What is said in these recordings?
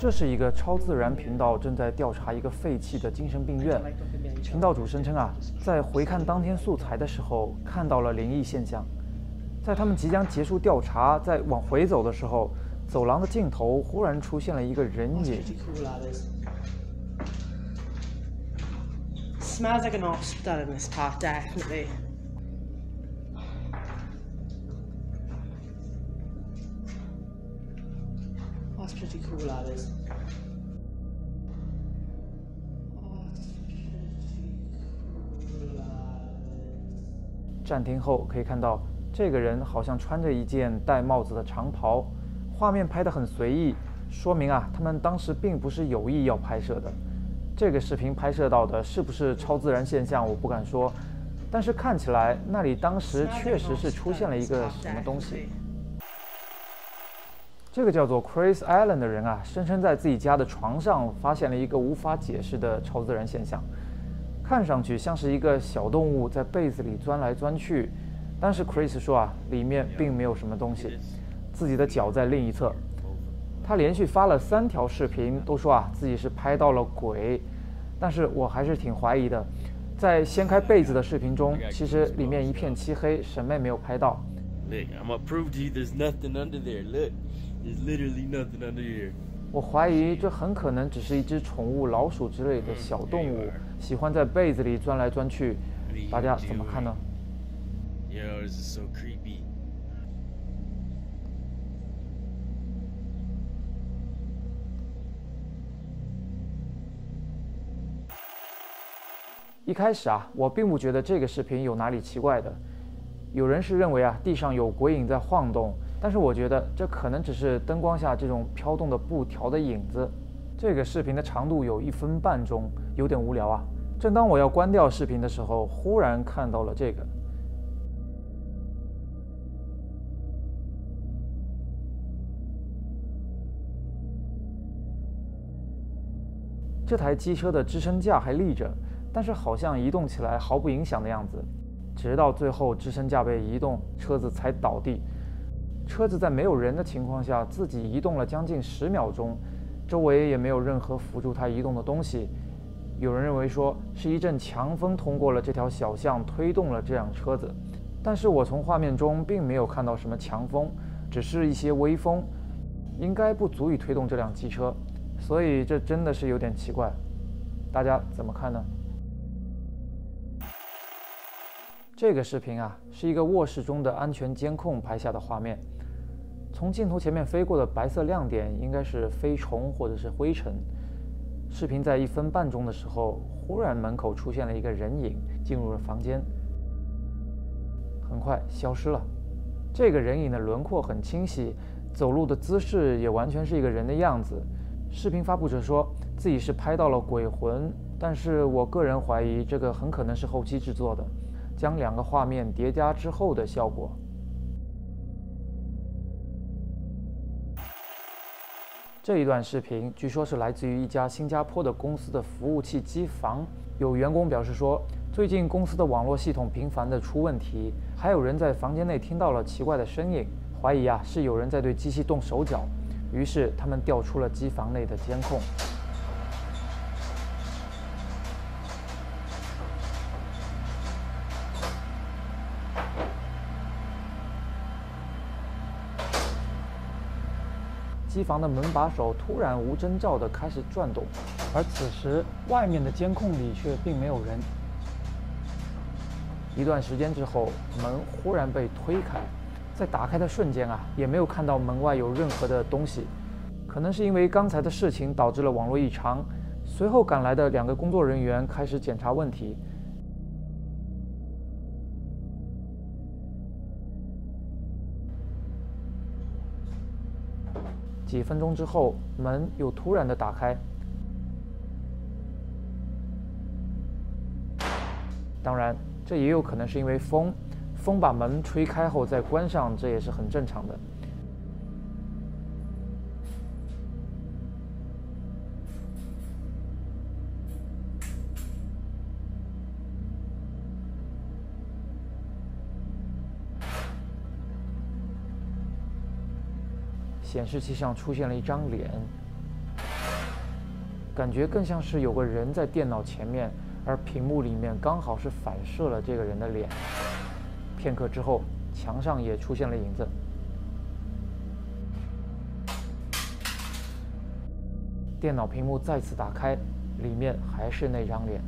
这是一个超自然频道正在调查一个废弃的精神病院。频道主声称啊，在回看当天素材的时候看到了灵异现象。在他们即将结束调查，在往回走的时候，走廊的尽头忽然出现了一个人影。Smells like an hospital in this part, definitely. That's pretty cool, that is. 暂停后可以看到，这个人好像穿着一件戴帽子的长袍，画面拍得很随意，说明啊，他们当时并不是有意要拍摄的。这个视频拍摄到的是不是超自然现象，我不敢说，但是看起来那里当时确实是出现了一个什么东西。这个叫做 Chris Allen 的人啊，声称在自己家的床上发现了一个无法解释的超自然现象。看上去像是一个小动物在被子里钻来钻去，但是 Chris 说啊，里面并没有什么东西，自己的脚在另一侧。他连续发了3条视频，都说啊自己是拍到了鬼，但是我还是挺怀疑的。在掀开被子的视频中，其实里面一片漆黑，什么也没有拍到。我怀疑这很可能只是一只宠物老鼠之类的小动物，喜欢在被子里钻来钻去。大家怎么看呢？一开始啊，我并不觉得这个视频有哪里奇怪的。有人是认为啊，地上有鬼影在晃动，但是我觉得这可能只是灯光下这种飘动的布条的影子。这个视频的长度有1分半钟，有点无聊啊。正当我要关掉视频的时候，忽然看到了这个。这台机车的支撑架还立着，但是好像移动起来毫不影响的样子。直到最后支撑架被移动，车子才倒地。车子在没有人的情况下自己移动了将近10秒钟，周围也没有任何辅助它移动的东西。有人认为说是一阵强风通过了这条小巷，推动了这辆车子，但是我从画面中并没有看到什么强风，只是一些微风，应该不足以推动这辆机车，所以这真的是有点奇怪。大家怎么看呢？这个视频啊，是一个卧室中的安全监控拍下的画面。从镜头前面飞过的白色亮点应该是飞虫或者是灰尘。视频在1分半钟的时候，忽然门口出现了一个人影，进入了房间，很快消失了。这个人影的轮廓很清晰，走路的姿势也完全是一个人的样子。视频发布者说自己是拍到了鬼魂，但是我个人怀疑这个很可能是后期制作的，将2个画面叠加之后的效果。这一段视频据说是来自于一家新加坡的公司的服务器机房，有员工表示说，最近公司的网络系统频繁地出问题，还有人在房间内听到了奇怪的声音，怀疑啊是有人在对机器动手脚，于是他们调出了机房内的监控。机房的门把手突然无征兆地开始转动，而此时外面的监控里却并没有人。一段时间之后，门忽然被推开，在打开的瞬间啊，也没有看到门外有任何的东西。可能是因为刚才的事情导致了网络异常，随后赶来的2个工作人员开始检查问题。几分钟之后，门又突然的打开。当然，这也有可能是因为风把门吹开后再关上，这也是很正常的。显示器上出现了一张脸，感觉更像是有个人在电脑前面，而屏幕里面刚好是反射了这个人的脸。片刻之后，墙上也出现了影子。电脑屏幕再次打开，里面还是那张脸。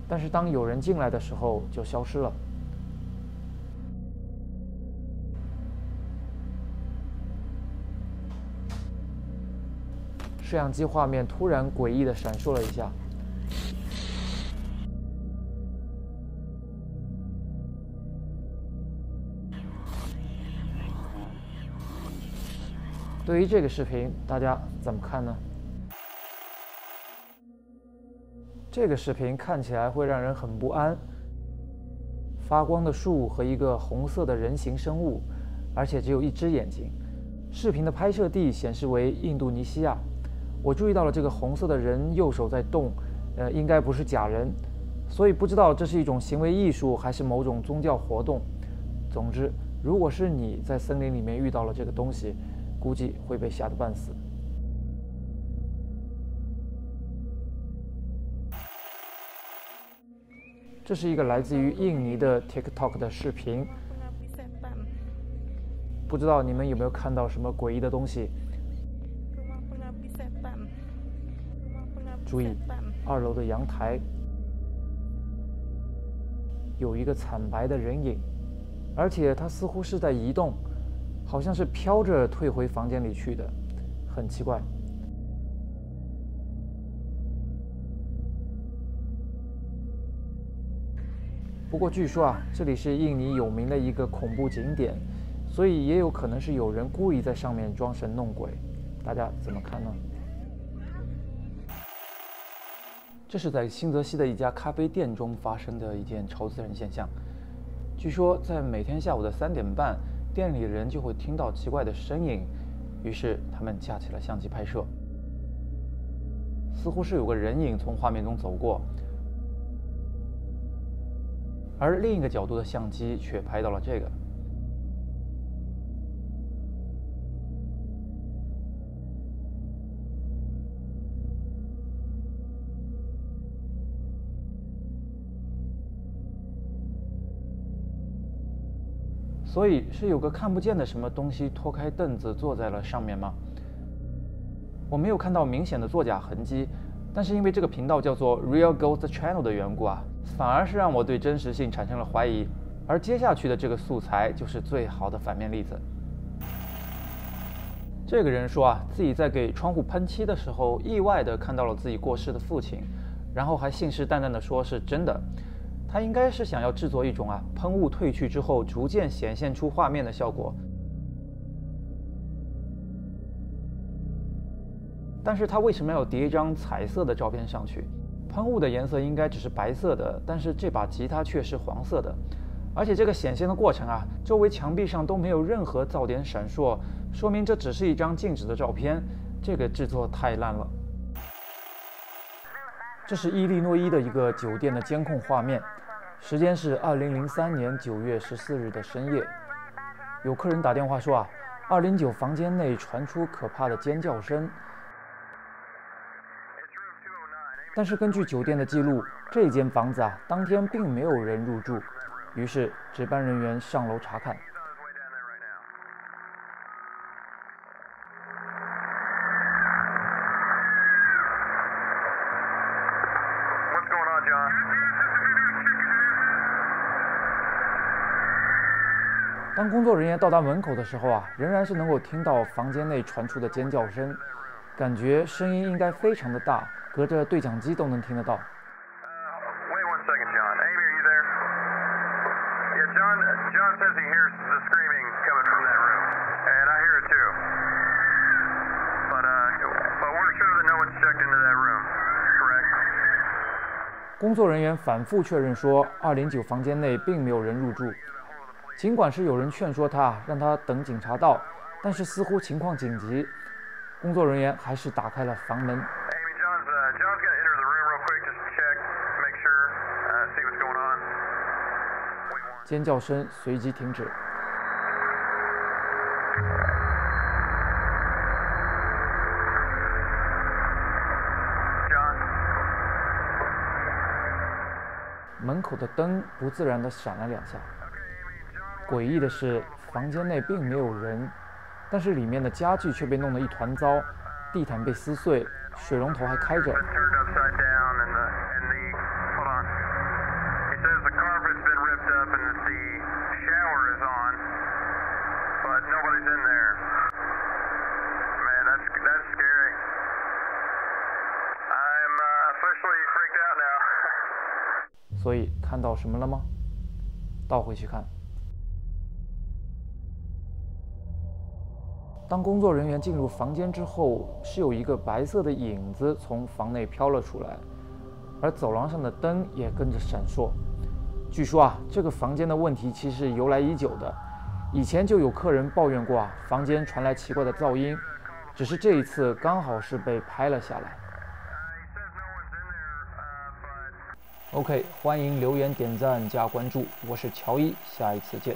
但是当有人进来的时候，就消失了。摄像机画面突然诡异地闪烁了一下。对于这个视频，大家怎么看呢？这个视频看起来会让人很不安。发光的树和一个红色的人形生物，而且只有一只眼睛。视频的拍摄地显示为印度尼西亚。我注意到了这个红色的人右手在动，应该不是假人，所以不知道这是一种行为艺术还是某种宗教活动。总之，如果是你在森林里面遇到了这个东西，估计会被吓得半死。这是一个来自于印尼的 TikTok 的视频，不知道你们有没有看到什么诡异的东西？注意，2楼的阳台有一个惨白的人影，而且它似乎是在移动，好像是飘着退回房间里去的，很奇怪。不过据说啊，这里是印尼有名的一个恐怖景点，所以也有可能是有人故意在上面装神弄鬼。大家怎么看呢？这是在新泽西的一家咖啡店中发生的一件超自然现象。据说在每天下午的3点半，店里的人就会听到奇怪的声音，于是他们架起了相机拍摄。似乎是有个人影从画面中走过，而另一个角度的相机却拍到了这个。所以是有个看不见的什么东西拖开凳子坐在了上面吗？我没有看到明显的作假痕迹，但是因为这个频道叫做 Real Ghost Channel 的缘故啊，反而是让我对真实性产生了怀疑。而接下去的这个素材就是最好的反面例子。这个人说啊，自己在给窗户喷漆的时候，意外地看到了自己过世的父亲，然后还信誓旦旦地说是真的。他应该是想要制作一种喷雾褪去之后逐渐显现出画面的效果，但是他为什么要叠一张彩色的照片上去？喷雾的颜色应该只是白色的，但是这把吉他却是黄色的，而且这个显现的过程周围墙壁上都没有任何噪点闪烁，说明这只是一张静止的照片，这个制作太烂了。这是伊利诺伊的一个酒店的监控画面，时间是2003年9月14日的深夜。有客人打电话说209房间内传出可怕的尖叫声，但是根据酒店的记录，这间房子当天并没有人入住，于是值班人员上楼查看。当工作人员到达门口的时候仍然是能够听到房间内传出的尖叫声，感觉声音应该非常的大，隔着对讲机都能听得到。Wait 1 second, John. Amy, are you there? Yeah, John says he hears the screaming coming from that room, and I hear it too. But we're sure that no one's checked into that room, correct? 工作人员反复确认说，209房间内并没有人入住。尽管是有人劝说他，让他等警察到，但是似乎情况紧急，工作人员还是打开了房门。尖叫声随即停止。门口的灯不自然地闪了2下。诡异的是，房间内并没有人，但是里面的家具却被弄得一团糟，地毯被撕碎，水龙头还开着。所以看到什么了吗？倒回去看。当工作人员进入房间之后，是有一个白色的影子从房内飘了出来，而走廊上的灯也跟着闪烁。据说啊，这个房间的问题其实由来已久的，以前就有客人抱怨过啊，房间传来奇怪的噪音，只是这一次刚好是被拍了下来。OK， 欢迎留言、点赞、加关注，我是乔伊，下一次见。